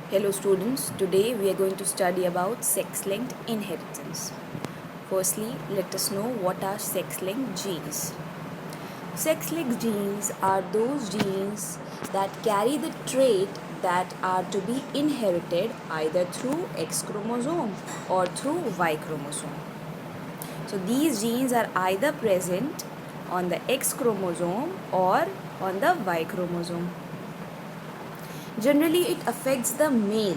Hello students, today we are going to study about sex-linked inheritance. Firstly, let us know what are sex-linked genes. Sex-linked genes are those genes that carry the trait that are to be inherited either through X chromosome or through Y chromosome. So these genes are either present on the X chromosome or on the Y chromosome. Generally, it affects the male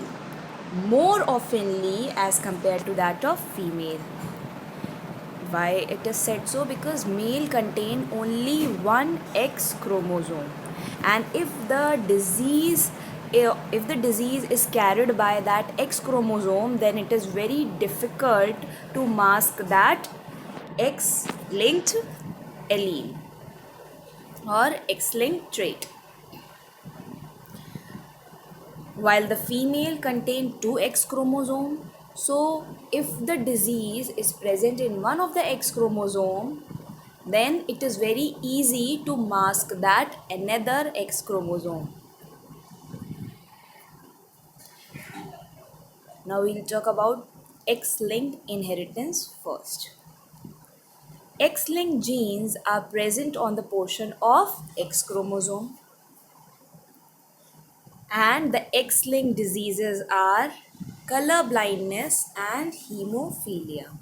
more oftenly as compared to that of female. Why it is said so? Because male contain only one X chromosome, and if the disease is carried by that X chromosome, then it is very difficult to mask that X linked allele or X linked trait. While the female contain two X chromosome, so if the disease is present in one of the X chromosome, then it is very easy to mask that another X chromosome. Now we'll talk about X-linked inheritance first. X-linked genes are present on the portion of X chromosome, and the X-linked diseases are color blindness and hemophilia.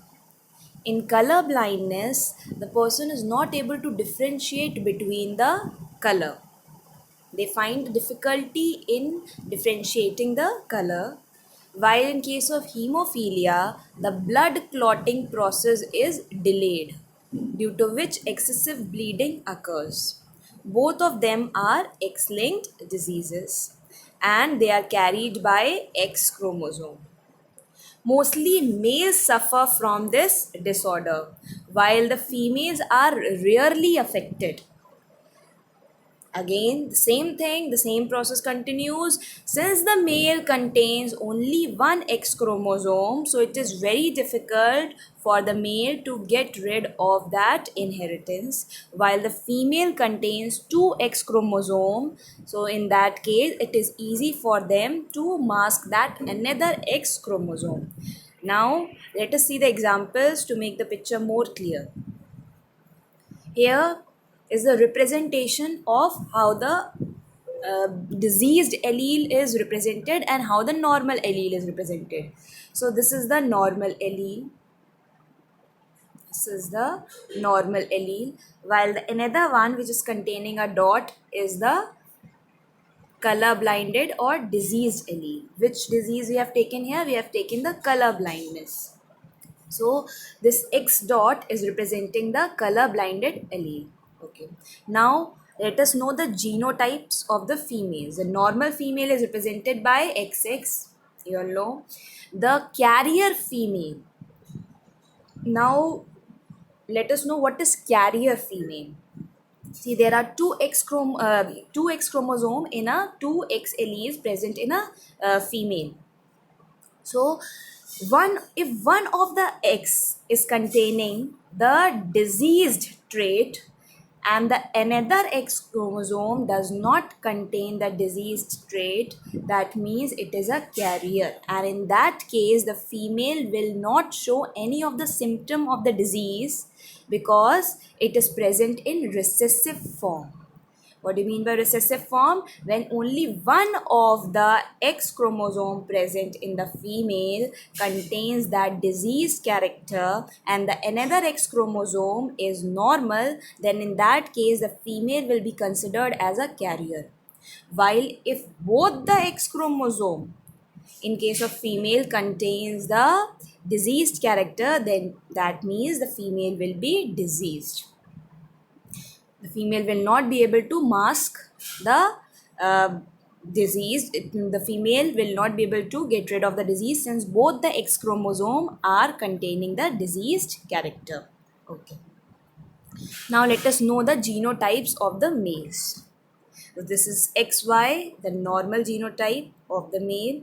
In color blindness, the person is not able to differentiate between the color. They find difficulty in differentiating the color. While in case of hemophilia, the blood clotting process is delayed, due to which excessive bleeding occurs. Both of them are X-linked diseases and they are carried by X chromosome. Mostly males suffer from this disorder, while the females are rarely affected. Again, the same thing, the same process continues. Since the male contains only one X chromosome, so it is very difficult for the male to get rid of that inheritance, while the female contains two X chromosome. So in that case, it is easy for them to mask that another X chromosome. Now, let us see the examples to make the picture more clear. Here is the representation of how the diseased allele is represented and how the normal allele is represented. So this is the normal allele. This is the normal allele, while the another one which is containing a dot is the color blinded or diseased allele. Which disease we have taken here? We have taken the color blindness. So this X dot is representing the color blinded allele. Okay. Now let us know the genotypes of the females. The normal female is represented by XX. You all know. The carrier female. Now let us know what is carrier female. See, there are two X chromosome in a two X alleles present in a female. So, if one of the X is containing the diseased trait and the another X chromosome does not contain the diseased trait, that means it is a carrier, and in that case the female will not show any of the symptom of the disease because it is present in recessive form. What do you mean by recessive form? When only one of the X chromosome present in the female contains that diseased character and the another X chromosome is normal, then in that case the female will be considered as a carrier. While if both the X chromosome in case of female contains the diseased character, then that means the female will be diseased. The female will not be able to mask the disease. The female will not be able to get rid of the disease since both the X chromosome are containing the diseased character. Okay. Now let us know the genotypes of the males. So this is XY, the normal genotype of the male,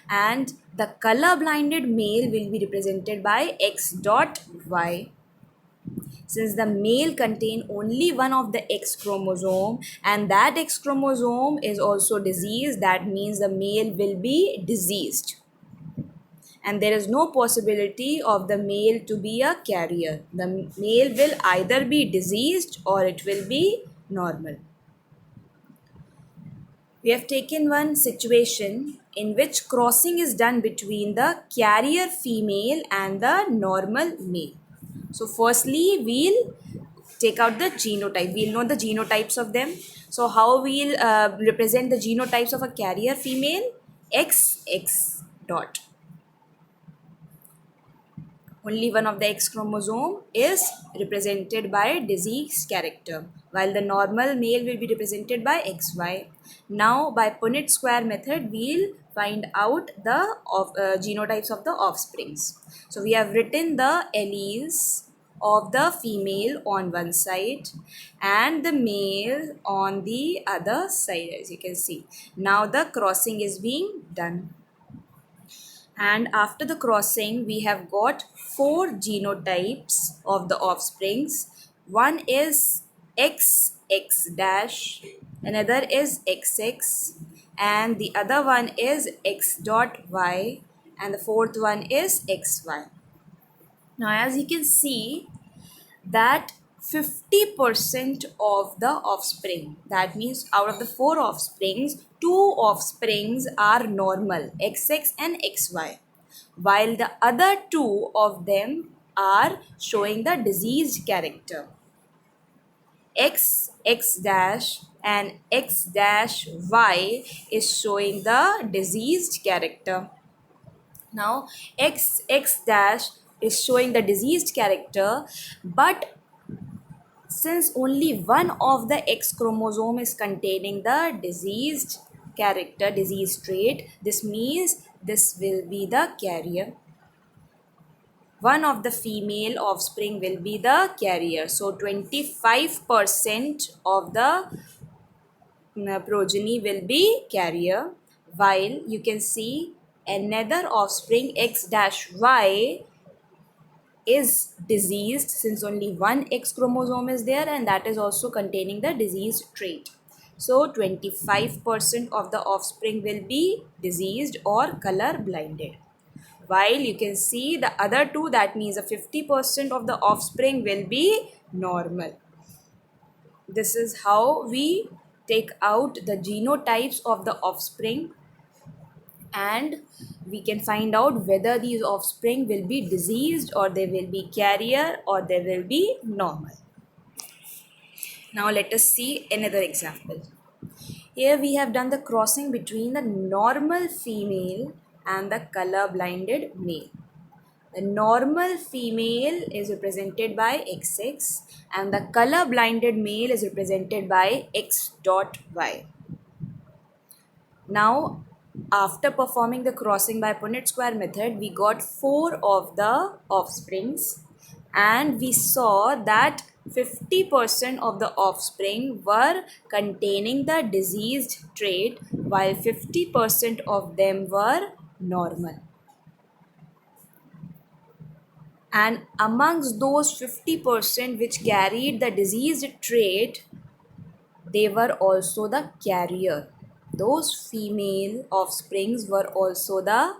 and the color blinded male will be represented by X dot Y. Since the male contain only one of the X chromosome and that X chromosome is also diseased, that means the male will be diseased. And there is no possibility of the male to be a carrier. The male will either be diseased or it will be normal. We have taken one situation in which crossing is done between the carrier female and the normal male. So firstly, we'll take out the genotype. We'll know the genotypes of them. So how we'll represent the genotypes of a carrier female? XX dot. Only one of the X chromosome is represented by disease character, while the normal male will be represented by XY. Now, by Punnett square method, we'll find out the genotypes of the offsprings. So, we have written the alleles of the female on one side and the male on the other side, as you can see. Now, the crossing is being done. And after the crossing, we have got four genotypes of the offsprings. One is XX dash, another is XX, and the other one is X dot Y, and the fourth one is XY. Now, as you can see, that 50% of the offspring, that means out of the four offsprings, two offsprings are normal, XX and XY, while the other two of them are showing the diseased character. XX dash and X dash Y is showing the diseased character. Now XX dash is showing the diseased character, but since only one of the X chromosome is containing the diseased character, disease trait, this means this will be the carrier. One of the female offspring will be the carrier. So 25% of the progeny will be carrier, while you can see another offspring X dash Y is diseased since only one X chromosome is there and that is also containing the disease trait. So 25% of the offspring will be diseased or color blinded. While you can see the other two, that means 50% of the offspring will be normal. This is how we take out the genotypes of the offspring, and we can find out whether these offspring will be diseased or they will be carrier or they will be normal. Now let us see another example. Here we have done the crossing between the normal female and the color blinded male. The normal female is represented by XX and the color blinded male is represented by X dot Y. Now, after performing the crossing by Punnett square method, we got four of the offsprings and we saw that 50% of the offspring were containing the diseased trait while 50% of them were normal. And amongst those 50% which carried the diseased trait, they were also the carrier. Those female offsprings were also the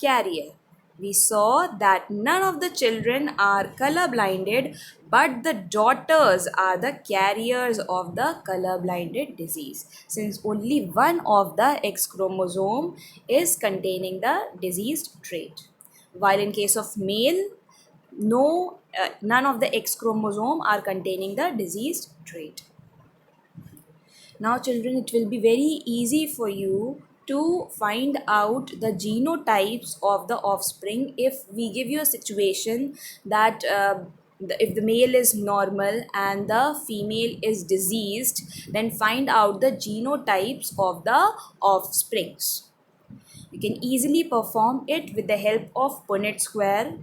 carrier. We saw that none of the children are color blinded, but the daughters are the carriers of the color blinded disease, since only one of the X chromosome is containing the diseased trait. While in case of male, none of the X chromosome are containing the diseased trait. Now children, it will be very easy for you to find out the genotypes of the offspring if we give you a situation that if the male is normal and the female is diseased, then find out the genotypes of the offsprings. You can easily perform it with the help of Punnett square,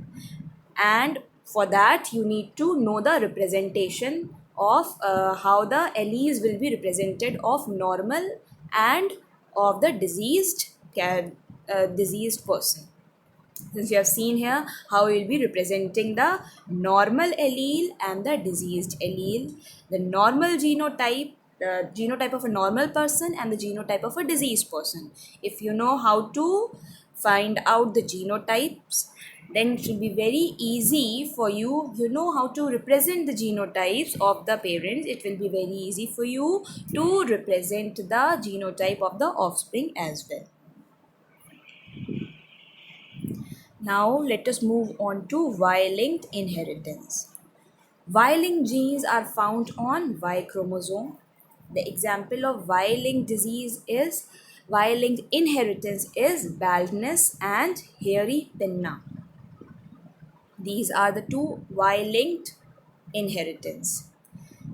and for that you need to know the representation of how the alleles will be represented of normal and of the diseased diseased person. Since you have seen here how we will be representing the normal allele and the diseased allele, the normal genotype, the genotype of a normal person and the genotype of a diseased person. If you know how to find out the genotypes, then it will be very easy for you. You know how to represent the genotypes of the parents, it will be very easy for you to represent the genotype of the offspring as well. Now let us move on to Y-linked inheritance. Y-linked genes are found on Y chromosome. The example of Y-linked disease is Y-linked inheritance is baldness and hairy pinna. These are the two Y-linked inheritance.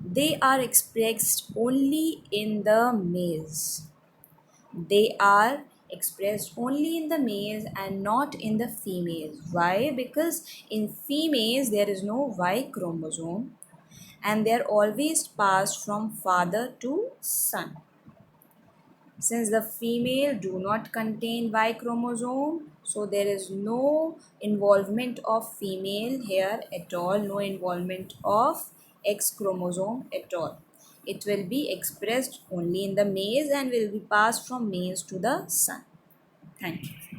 They are expressed only in the males. They are expressed only in the males and not in the females. Why? Because in females there is no Y chromosome and they are always passed from father to son. Since the female do not contain Y chromosome, so there is no involvement of female here at all, no involvement of X chromosome at all. It will be expressed only in the males and will be passed from males to the son. Thank you.